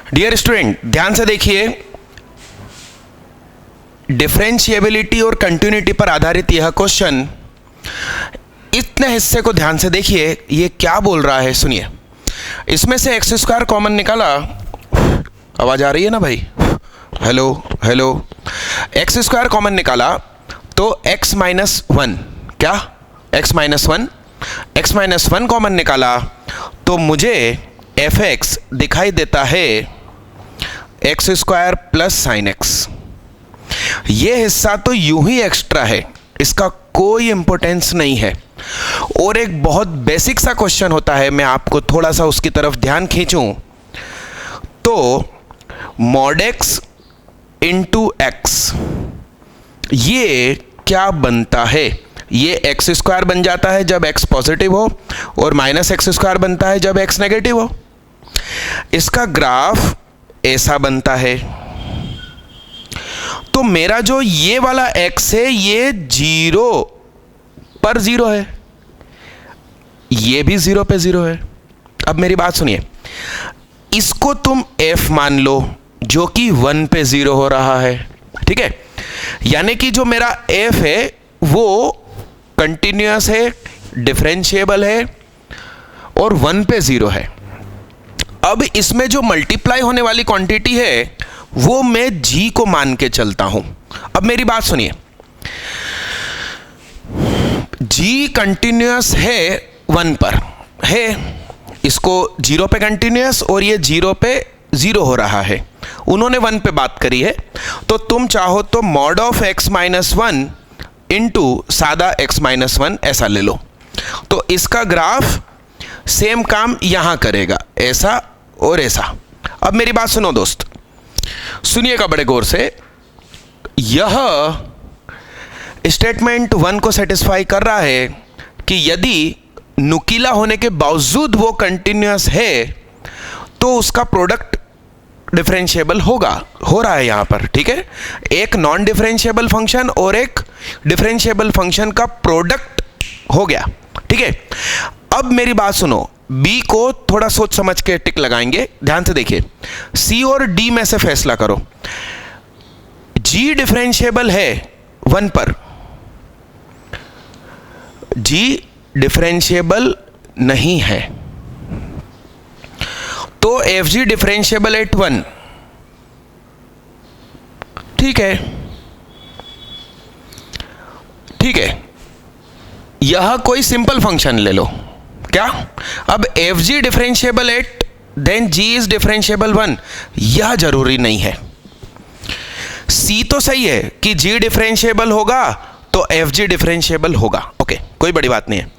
Dear student, ध्यान से देखिए, डिफरेंशिएबिलिटी और कंटिन्यूटी पर आधारित यह क्वेश्चन, इतने हिस्से को ध्यान से देखिए, ये क्या बोल रहा है सुनिए। इसमें से एक्स स्क्वायर कॉमन निकाला, आवाज आ रही है ना भाई, hello hello, x square common निकाला तो x माइनस वन, क्या x माइनस वन कॉमन निकाला तो मुझे एफ एक्स दिखाई देता है x square plus sine x. ये हिस्सा तो यूं ही एक्स्ट्रा है, इसका कोई इंपॉर्टेंस नहीं है। और एक बहुत बेसिक सा क्वेश्चन होता है, मैं आपको थोड़ा सा उसकी तरफ ध्यान खींचूं तो मॉड एक्स इंटू एक्स, ये क्या बनता है? ये एक्स स्क्वायर बन जाता है जब एक्स पॉजिटिव हो, और माइनस एक्स स्क्वायर बनता है जब एक्स नेगेटिव हो। इसका ग्राफ ऐसा बनता है। तो मेरा जो ये वाला x है ये 0 पर 0 है, ये भी 0 पे 0 है। अब मेरी बात सुनिए, इसको तुम f मान लो जो कि 1 पे 0 हो रहा है, ठीक है। यानी कि जो मेरा f है वो कंटिन्यूअस है, डिफरेंशिएबल है और 1 पे 0 है। अब इसमें जो मल्टीप्लाई होने वाली क्वांटिटी है वो मैं g को मान के चलता हूं। अब मेरी बात सुनिए, g कंटिन्यूअस है 1 पर है, इसको 0 पे कंटिन्यूअस और ये 0 पे 0 हो रहा है, उन्होंने 1 पे बात करी है। तो तुम चाहो तो mod of x minus one into सादा x माइनस वन ऐसा ले लो, तो इसका ग्राफ सेम काम यहां करेगा, ऐसा और ऐसा। अब मेरी बात सुनो दोस्त, सुनिएगा बड़े गौर से। यह स्टेटमेंट 1 को सेटिस्फाई कर रहा है कि यदि नुकीला होने के बावजूद वो कंटिन्यूअस है तो उसका प्रोडक्ट डिफरेंशिएबल होगा, हो रहा है यहां पर, ठीक है। एक नॉन डिफरेंशिएबल फंक्शन और एक डिफरेंशिएबल फंक्शन का प्रोडक्ट हो गया, ठीक है। अब मेरी बात सुनो, b को थोड़ा सोच समझ के टिक लगाएंगे, ध्यान से देखिए। c और d में से फैसला करो। g डिफरेंशिएबल है 1 पर, g डिफरेंशिएबल नहीं है, तो fg डिफरेंशिएबल एट 1, ठीक है, ठीक है। यह कोई सिंपल फंक्शन ले लो, क्या? अब fg differentiable at then g is differentiable 1, यह जरूरी नहीं है। c तो सही है कि g डिफरेंशिएबल होगा तो fg डिफरेंशिएबल होगा, ओके, कोई बड़ी बात नहीं है।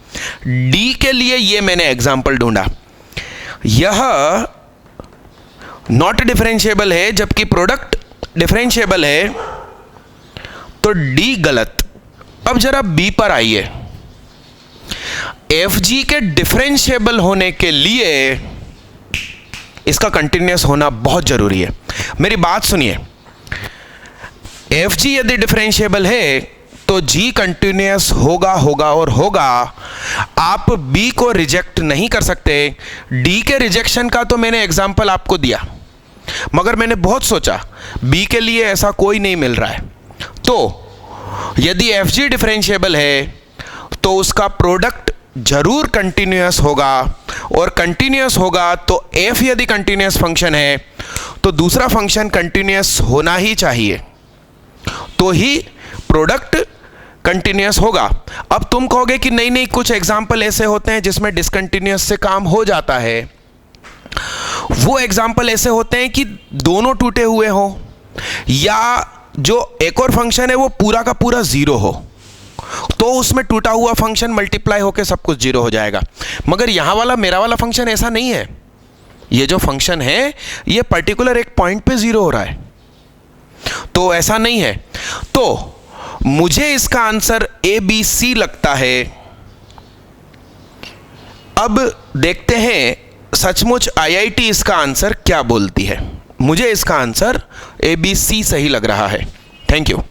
d के लिए ये मैंने एग्जांपल ढूंढा, यह नॉट डिफरेंशिएबल है जबकि प्रोडक्ट डिफरेंशिएबल है, तो d गलत। अब जरा b पर आइए, fg के डिफरेंशिएबल होने के लिए इसका कंटिन्यूअस होना बहुत जरूरी है। मेरी बात सुनिए, fg यदि डिफरेंशिएबल है तो g कंटिन्यूअस होगा होगा और होगा। आप b को रिजेक्ट नहीं कर सकते। d के रिजेक्शन का तो मैंने एग्जांपल आपको दिया, मगर मैंने बहुत सोचा b के लिए ऐसा कोई नहीं मिल रहा है। तो यदि fg डिफरेंशिएबल है तो उसका प्रोडक्ट जरूर कंटिन्यूअस होगा, और कंटिन्यूअस होगा तो f यदि कंटिन्यूअस फंक्शन है तो दूसरा फंक्शन कंटिन्यूअस होना ही चाहिए, तो ही प्रोडक्ट कंटिन्यूअस होगा। अब तुम कहोगे कि नहीं नहीं, कुछ एग्जाम्पल ऐसे होते हैं जिसमें डिसकंटिन्यूअस से काम हो जाता है। वो एग्जाम्पल ऐसे होते हैं कि दोनों टूटे हुए हो, या जो एक और फंक्शन है वो पूरा का पूरा 0 हो, तो उसमें टूटा हुआ फंक्शन मल्टीप्लाई होकर सब कुछ 0 हो जाएगा। मगर यहां वाला मेरा वाला फंक्शन ऐसा नहीं है। ये जो फंक्शन है ये पर्टिकुलर एक पॉइंट पे 0 हो रहा है, तो ऐसा नहीं है। तो मुझे इसका आंसर ए बी सी लगता है। अब देखते हैं सचमुच आईआईटी इसका आंसर क्या बोलती है। मुझे इसका आंसर ए बी सी सही लग रहा है। Thank you.